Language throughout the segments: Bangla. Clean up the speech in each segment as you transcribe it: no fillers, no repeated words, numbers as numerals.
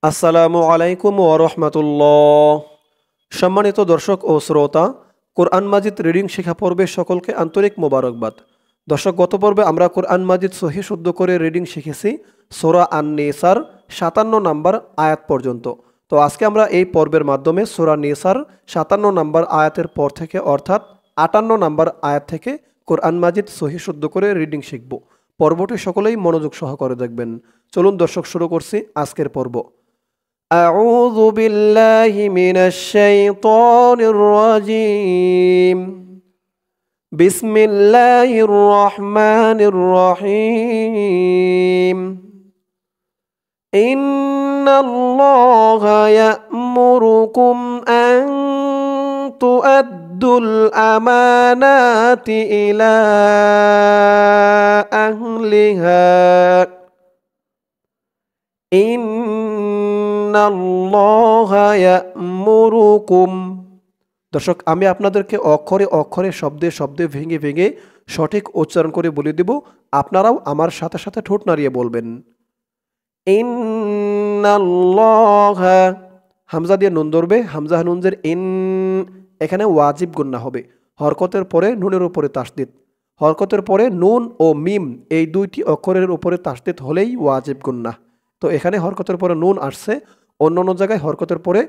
আসসালামু আলাইকুম ওয়া রাহমাতুল্লাহ। সম্মানিত দর্শক ও শ্রোতা, কোরআন মাজিদ রিডিং শেখা পর্বে সকলকে আন্তরিক মোবারকবাদ। দর্শক, গত পর্বে আমরা কোরআন মাজিদ সহি শুদ্ধ করে রিডিং শিখেছি সূরা আন-নিসার 57 নম্বর আয়াত পর্যন্ত। তো আজকে আমরা এই পর্বের মাধ্যমে সূরা নিসার 57 নম্বর আয়াতের পর থেকে অর্থাৎ 58 নম্বর আয়াত থেকে কোরআন মাজিদ সহি শুদ্ধ করে রিডিং শিখব। পর্বটি সকলেই মনোযোগ সহকারে দেখবেন। চলুন দর্শক, শুরু করছি আজকের পর্ব। أعوذ بالله من الشيطان الرجيم. بسم الله الرحمن الرحيم. إن الله يأمركم أن تؤدوا الأمانات إلى أهلها. দর্শক, আমি আপনাদেরকে অক্ষরে অক্ষরে শব্দে শব্দে ভেঙে ভেঙে সঠিক উচ্চারণ করে বলে দেব, আপনারাও আমার সাথে সাথে ঠোঁট নাড়িয়ে বলবেন। ইন্নাল্লাহা, হামজা দিয়ে নুন ধরবে, হামজা নুনজের ইন, এখানে ওয়াজিব গুন্না হবে। হরকতের পরে নুনের উপরে তাসদিদ, হরকতের পরে নুন ও মিম এই দুইটি অক্ষরের উপরে তাসদিদ হলেই ওয়াজিব গুন্না। তো এখানে হরকতের পরে নুন আসছে, অন্য অন্য জায়গায় হরকতের পরে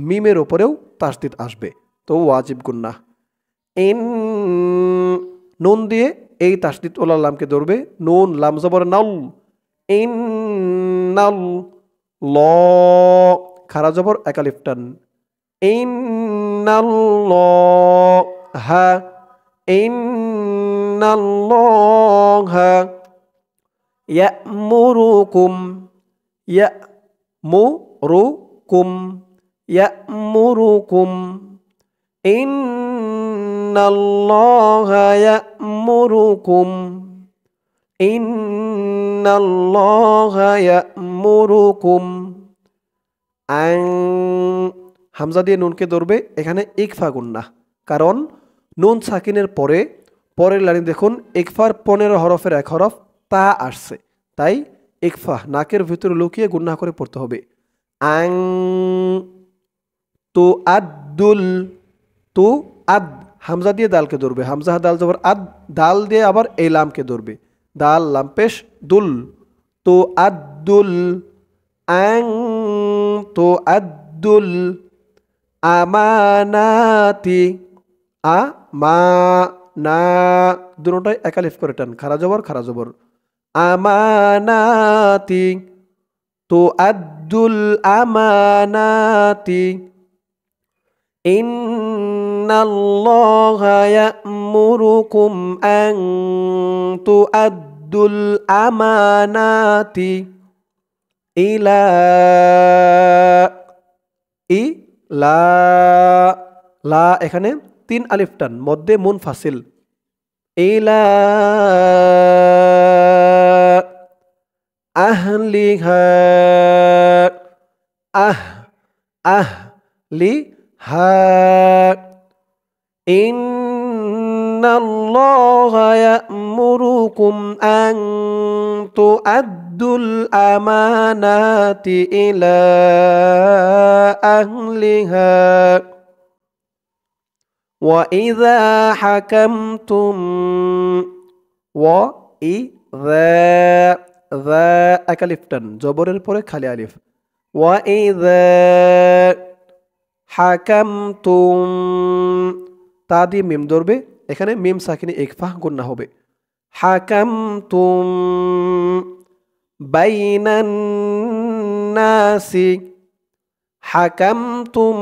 মিমের ওপরেও তাসদিদ আসবে, তো ওয়াজিব গুন্না। ইন, নুন দিয়ে এই তাসদিদ ওলা লামকে ধরবে, নুন লাম জবর নাল, ইন নাল, ল খারা জবর একালিফ টান, in null law Ha, in নাল ল হা, ইয়ামুরুকুম, ইয়ামুরুকুম, ইয়ামুরুকুম, ইন্নাল্লাহা ইয়ামুরুকুম, ইন্নাল্লাহা ইয়ামুরুকুম আন, হামজা দিয়ে নুনকে ধরবে, এখানে ইকফা গুন্না, কারণ নুন সাকিনের পরে পরের লাইনে দেখুন ইকফার 15 হরফের এক হরফ তা আসছে, তাই ইকফা নাকের ভিতরে লুকিয়ে গুন্না করে পড়তে হবে। আং তু আদুল, তু আদ, হামজা দিয়ে দালকে ধরবে, হামজা দাল জবর আদ, দাল দিয়ে আবার এই লামকে ধরবে, দাল লাম পেশ দুল, তু আদুল, আং তু আদুল আমানাতি, আ মা না, দুটোটাই একালিফ করে টান, খারা জবর আমানাতি, তো আদুল আমানাতি, ইন্নাল্লাহা ইয়ামুরুকুম আন তুআদ্দুল আমানাতি ইলা, ইলা, লা এখানে 3 আলিফ টান, মধ্যে মুনফাসিল, ইলা আহলিহা, আহলিহা, ইন্নাল্লাহা ইয়ামুরুকুম আন তুআদ্দুল আমানাতি ইলা আহলিহা وَإِذَا حَكَمْتُمْ, وَإِذَا, ذا একালিফ টান, জবরের পরে খালি আলিফ, وَإِذَا حَكَمْتُمْ, তা দিয়ে মিম ধরবে, এখানে মিম সাকিনে ইকফা গুন্না হবে। হাকামতুম বাইনান নাসি, হাকামতুম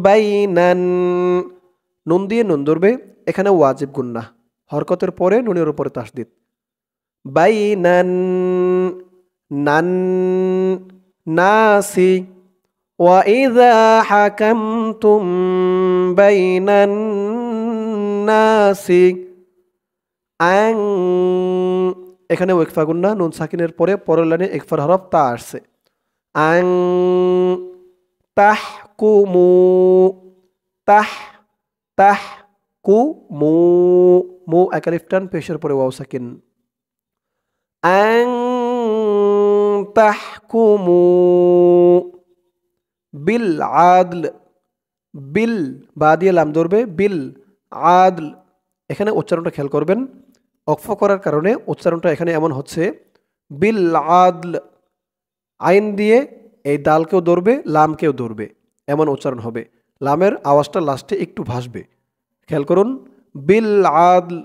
বাইনান, নুন দিয়ে নুন ধরবে, এখানে ওয়াজিব গুন্না, হরকতের পরে নুনের উপরে তাসদিদ, বাইনান নান নাসি, ওয়াইযা হাকামতুম বাইনান নাসি আং, এখানে ওয়াকফা গুন্না, নুন সাকিনের পরে পরের লাইনে ইকফার হরফ তা আসছে, আং তাহকুমু, তাহকুমু, মু একালিফ টান, পেশের পরে ওয়াও সাকিন, আং তাহকুমু বিল আদল, বিল বা দিয়ে লাম ধরবে, বিল আদল। এখানে উচ্চারণটা খেয়াল করবেন, অক্ফ করার কারণে উচ্চারণটা এখানে এমন হচ্ছে বিল আদল। আইন দিয়ে এই দালকেও ধরবে, লামকেও ধরবে, এমন উচ্চারণ হবে। লামের আওয়াজটা লাস্টে একটু ভাসবে, খেয়াল করুন। বিল আদল,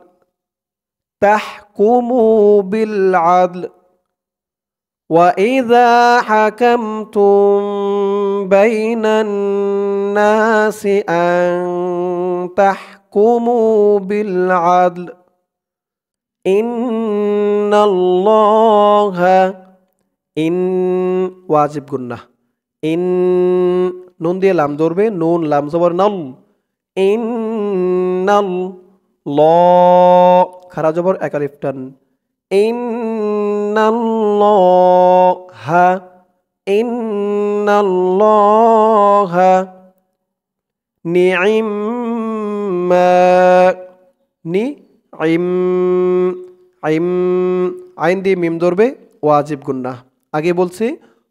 তাহকুমু বিল আদল। وَإِذَا حَكَمْتُم بَيْنَ النَّاسِ أَن تَحْكُمُوا بِالْعَدْلِ إِنَّ اللَّهَ ইন ওয়াজিব গুন্নাহ, ইন নুন দিয়ে লাম ধরবে, নুন লাম জবর নল, ইন্নাল ল খারা জবর এক আলিফ টান, ইন্নাল্লাহা, ইন্নাল্লাহা নি'ম্মা, নি'ইম, আইম আইন দিয়ে মিম ধরবে, ওয়াজিব গুন্নাহ। আগে বলছি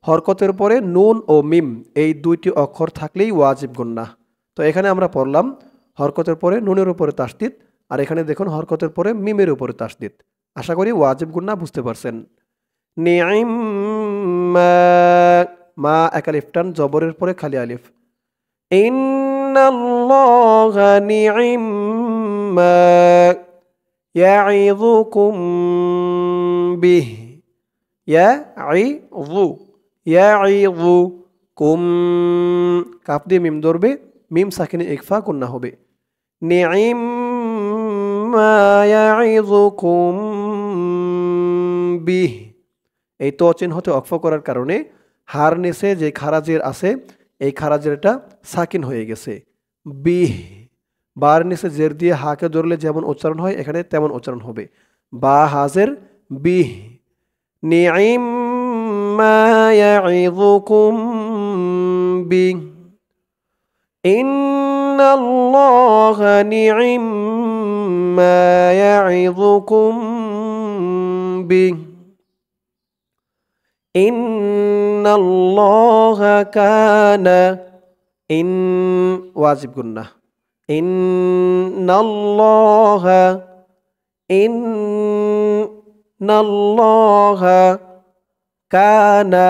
হরকতের পরে নুন ও মিম এই দুইটি অক্ষর থাকলেই ওয়াজিব গুন্নাহ। তো এখানে আমরা পড়লাম হরকতের পরে নুনের উপরে তাসদিদ, আর এখানে দেখুন হরকতের পরে মিমের উপরে তাসদিদ। আশা করি ওয়াজিব গুন্নাহ বুঝতে পারছেন। নি'ম্মা, মা এক আলিফ টান, জবরের পরে খালি আলিফ। ইন্নাল্লাহা নি'ম্মা ইয়াইযুকুম বিহ, ইয়াইযু, ইয়াইযুকুম কাফ দিয়ে মিম ধরবে, মিম সাকিনে ইকফা গুন্নাহ হবে। নি'ম্মা ইয়াইযুকুম বিহ, এই তো চিহ্নতে অক্ফ করার কারণে হার নিচে যে খারাজের আছে এই খারাজেরটা সাকিন হয়ে গেছে। বিহ, বার নিচে জের দিয়ে হাকে ধরলে যেমন উচ্চারণ হয় এখানে তেমন উচ্চারণ হবে। বা হাজের বিহ, নি'ম্মা ইয়াইযুকুম বিহ, ইন্নাল্লাহা নি'ম্মা ইয়াইযুকুম বিহ, ইন্নাল্লাহা কানা, ইন ওয়াজিব গুন্নাহ, ইন্নাল্লাহা, ইন্নাল্লাহা কানা,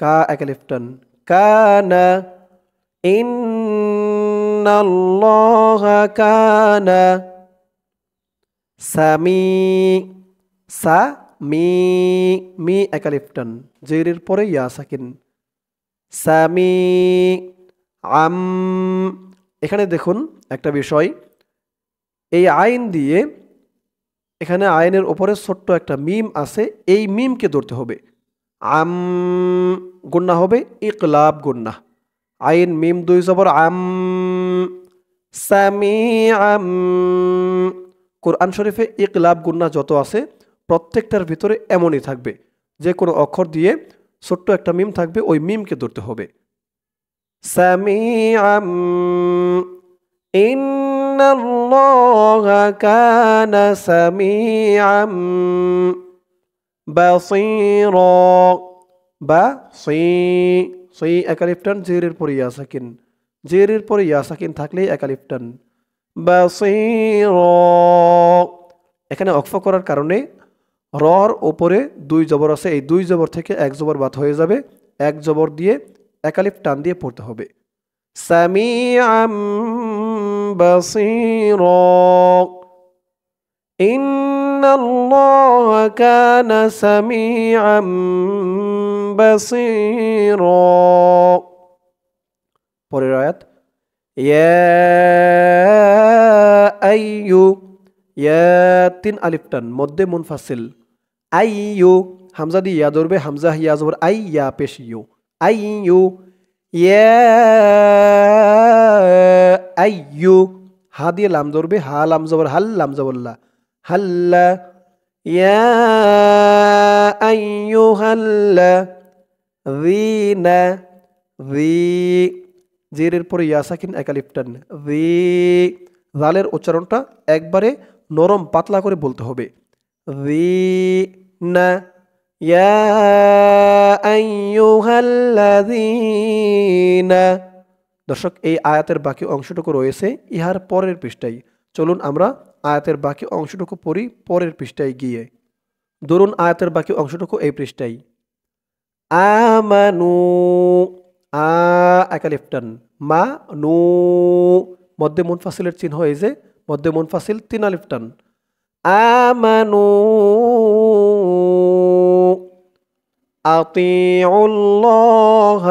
কা এক আলিফ টান, কানা, ইন্নাল্লাহা কানা সামি, সা মি, মি এক আলিফ টান, জেরের পরে ইয়া সাকিন, সামি আম। এখানে দেখুন একটা বিষয়, এই আইন দিয়ে এখানে আইনের উপরে ছোট্ট একটা মিম আছে, এই মিমকে ধরতে হবে। আম গুন্না হবে ইকলাব গুন্না, আইন মিম দুই জবর আম, সামি আম। কোরআন শরীফে ইকলাব গুন্না যত আছে প্রত্যেকটার ভিতরে এমনই থাকবে, যে কোনো অক্ষর দিয়ে ছোট্ট একটা মিম থাকবে, ওই মিমকে ধরতে হবে। সামিআম, ইন্নাল্লাহা কানা সামিআম বাসীরা, বাসী, সি এক আলিফ টান, জেরের পরে ইয়া সাকিন, জেরের পরে ইয়া সাকিন থাকলেই এক আলিফ টান, বাসীরা। এখানে অক্ফ করার কারণে রর ওপরে দুই জবর আছে, এই দুই জবর থেকে এক জবর বাদ হয়ে যাবে, এক জবর দিয়ে এক আলিফ টান দিয়ে পড়তে হবে। সামিআম বাসীরা, ইন্নাল্লাহা কানা সামিআম বাসীরা। পরের আয়াত, ইয়া আইয়ু, ইয়া তিন আলিফ টান, মধ্যে মুনফাসিল, আইয়ু হামজা দিয়ে ইয়া ধরবে, হামজা ইয়া জবর আই, ইয়া পেশ ইউ, আইয়ু, ইয়া আইয়ু হা দিয়ে লাম ধরবে, হা লাম জবর হাল, লাম জবর লা, হাল্লা, ইয়া আইয়ুহাল্লা যিনা, যী, জেরের পরে ইয়া সাকিন এক আলিফ টান, যী, জালের উচ্চারণটা একবারে নরম পাতলা করে বলতে হবে। যিনা, ইয়া আইয়ুহাল্লাযীনা। দর্শক, এই আয়াতের বাকি অংশটুকু রয়েছে ইহার পরের পৃষ্ঠায়। চলুন আমরা আয়াতের বাকি অংশটুকু পড়ি পরের পৃষ্ঠায় গিয়ে। ধরুন আয়াতের বাকি অংশটুকু এই পৃষ্ঠায়। আমানু, আ একা লিফটান, মা নু, মধ্যে মুনফাসিলের চিহ্ন এই যে মধ্যে মুনফাসিল 3 আলিফ টান। আমানু আতিউল্লাহ,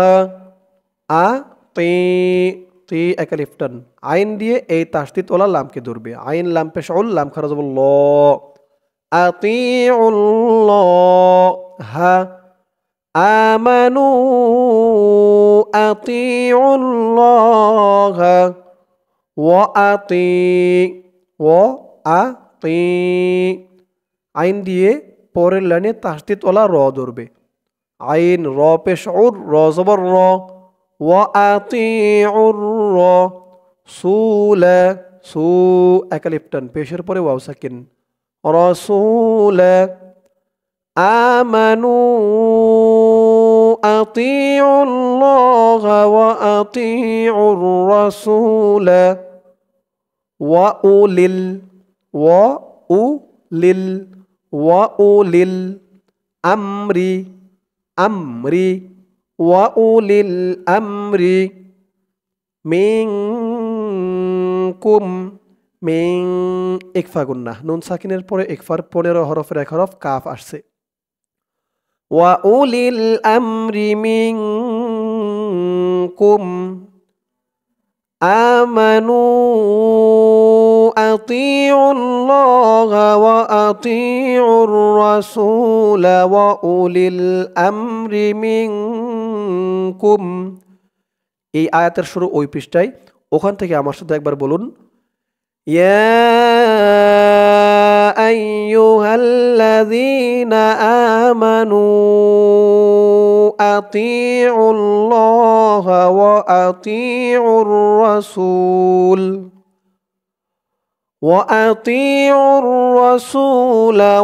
তি একা লিফটান, আইন দিয়ে এই তাসদিদ ওলা লামকে ধরবে। আইন লাম পেশ উল, লাম খারা যাব ল। আতিউল্লাহ, আমানু আতিউল্লাহ ওয়া আতি, আইন দিয়ে পরের লাইনে তাসদিদ ওলা র ধরবে। আইন র পেশ উর, র জবর র, ওয়া আতিউর র, সুলা, সু একা লিফটান, পেশের পরে ওয়াও সাকিন, রাসূলা। আমানু আতিউল্লাহ ওয়া আতিউর রাসূলা ওয়া উলিল আমরি ওয়া উলিল আমরি মিনকুম, ইকফা গুন্নাহ, নুন সাকিনের পরে ইকফার 15 হরফের এক হরফ কাফ আসছে। ওয়া উলিল আমরি মিনকুম আমানু আতিউল্লাহ ওয়া আতিউর রাসূলা ওয়া উলিল আমরি মিনকুম। এই আয়াতের শুরু ওই পৃষ্ঠায়, ওখান থেকে আমার সাথে একবার বলুন। ইয়া আইয়ুহাল্লাযীনা আমানু আতিউল্লাহ ওয়া আতিউর রাসূল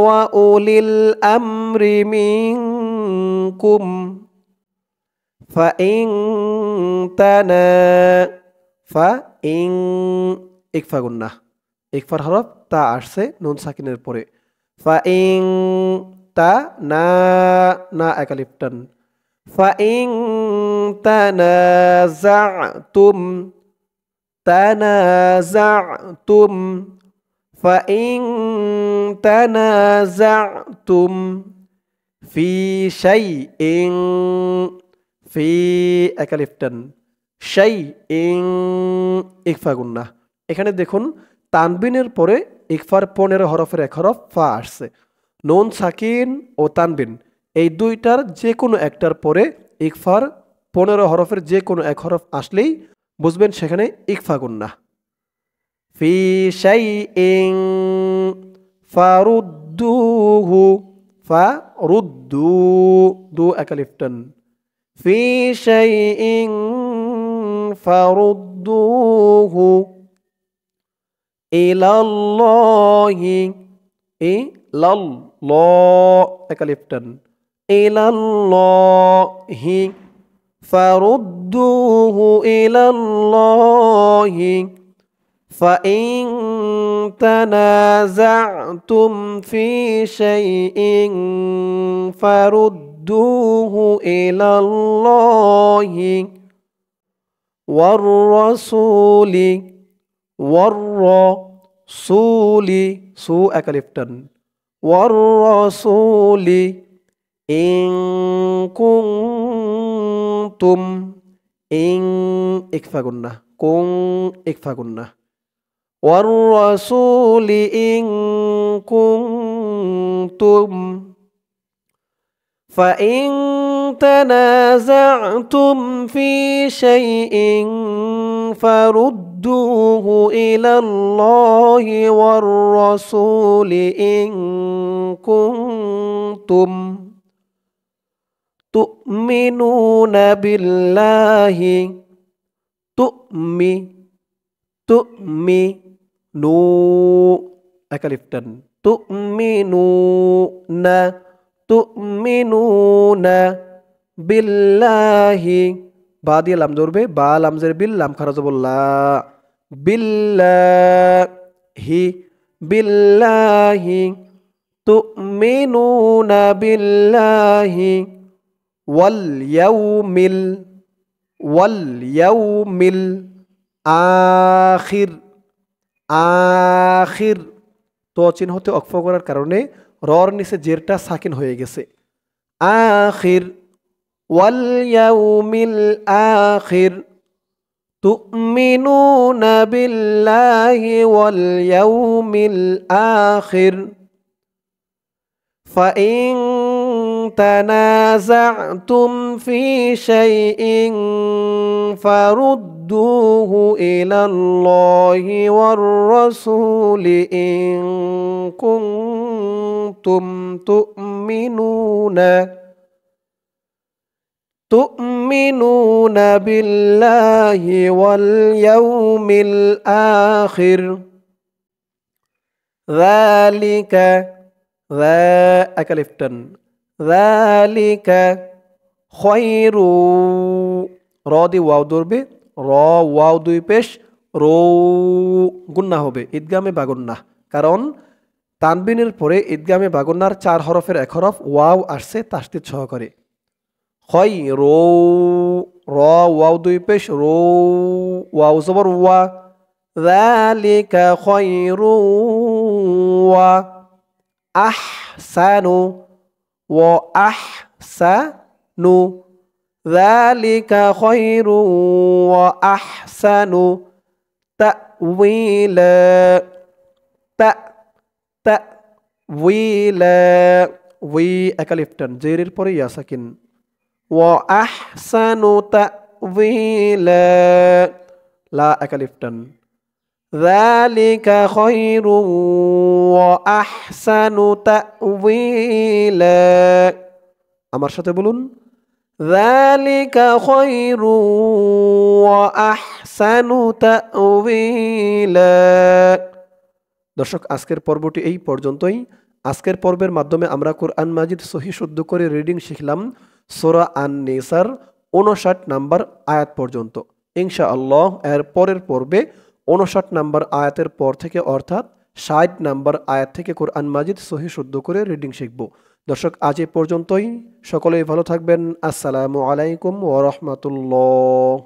ওয়া উলিল আমরি মিনকুম ফাইন ইকফা গুন্নাহ, ইকফার হরফ তা আসছে নুন সাকিনের পরে। ফাইন না একা লিফটান। ফাইন তানাজাতুম ফাইন তানাজাতুম ফি শাইইন, ফি একা লিফটান, শাইইন ইকফা গুন্নাহ। এখানে দেখুন তানবিনের পরে ইকফার 15 হরফের এক হরফ ফা আসছে। নুন সাকিন ও তানবিন এই দুইটার যে কোনো একটার পরে ইকফার 15 হরফের যে কোনো এক হরফ আসলেই বুঝবেন সেখানে ইকফা গুন্নাহ। ফি শাইইন ফারুদ্দুহু, দু একা লিফটান, ফি শাইইন ফারুদ্দুহু ইলাল্লাহি, একা লিফটান, ইলাল্লাহি ফারুদ্দুহু ইলাল্লাহি ফাইন তানাজাতুম ফি শাইইন ফারুদ্দুহু ইলাল্লাহি ওয়ার রাসূলি, সু একা লিফটান, ওয়ার রাসূলি ইন কুনতুম, ইকফা গুন্নাহ, ইকফা গুন্নাহ, ওয়ার রাসূলি ইন কুনতুম ফাইন তানাজাতুম ফি শাইইন ফারুদ্দুহু ইলাল্লাহি ওয়ার রাসূলি ইন কুনতুম তুমিনুনা বিল্লাহি, নু একা লিফটান, তুমিনুনা তুমিনুনা বিল্লাহি, বা দিয়ে লাম ধরবে, বা লামজের বিল, লাম খারা জবর লা, বিল্লাহি, বিল্লাহি, তুমিনুনা বিল্লাহি, ওয়াল ইয়াউমিল, ওয়াল ইয়াউমিল আখির, আখির। তো চিহ্ন হতে অক্ফ করার কারণে রর নিচে জেরটা সাকিন হয়ে গেছে। আখির, ওয়াল ইয়াউমিল আখির, তুমিনুনা বিল্লাহি ওয়াল ইয়াউমিল আখির, فإن تنازعتم في شيء فردوه إلى الله والرسول إن كنتم تؤمنون بالله واليوم الآخر ذلك যালিকা খয়রু, র দি ওয়াও ধরবে, র ওয়াও দুই পেশ, রো গুন্না হবে, ঈদগামে বাগুন্না। কারণ তানবিনের পরে ঈদগামে বাগুন্নার 4 হরফের 1 হরফ ওয়াও আসছে তাসদীদ সহকারে। খয়রু, র ওয়াও দুই পেশ, রো ওয়াও জবর ওয়া, যালিকা খয়রু ওয়া আহসানু, ওয়া আহসানু, যালিকা খয়রু ওয়া আহসানু তা'ওয়িলা, তা'ওয়িলা, উই একালিফ টান, জেরের পরে ইয়া সাকিন, ওয়া আহসানু তা'ওয়িলা, লা একালিফ টান, যালিকা খয়রু ওয়া আহসানু তা'ওয়িলা। আমার সাথে বলুন, যালিকা খয়রু ওয়া আহসানু তা'ওয়িলা। দর্শক, আজকের পর্বটি এই পর্যন্তই। আজকের পর্বের মাধ্যমে আমরা কোরআন মাজিদ সহিহ শুদ্ধ করে রিডিং শিখলাম সূরা আন-নিসার 59 নাম্বার আয়াত পর্যন্ত। ইনশাআল্লাহ এর পরের পর্বে 59 নাম্বার আয়াতের পর থেকে অর্থাৎ 60 নাম্বার আয়াত থেকে কোরআন মাজিদ সহিহ শুদ্ধ করে রিডিং শিখব। দর্শক, আজ এই পর্যন্তই। সকলেই ভালো থাকবেন। আসসালামু আলাইকুম ওয়া রাহমাতুল্লাহ।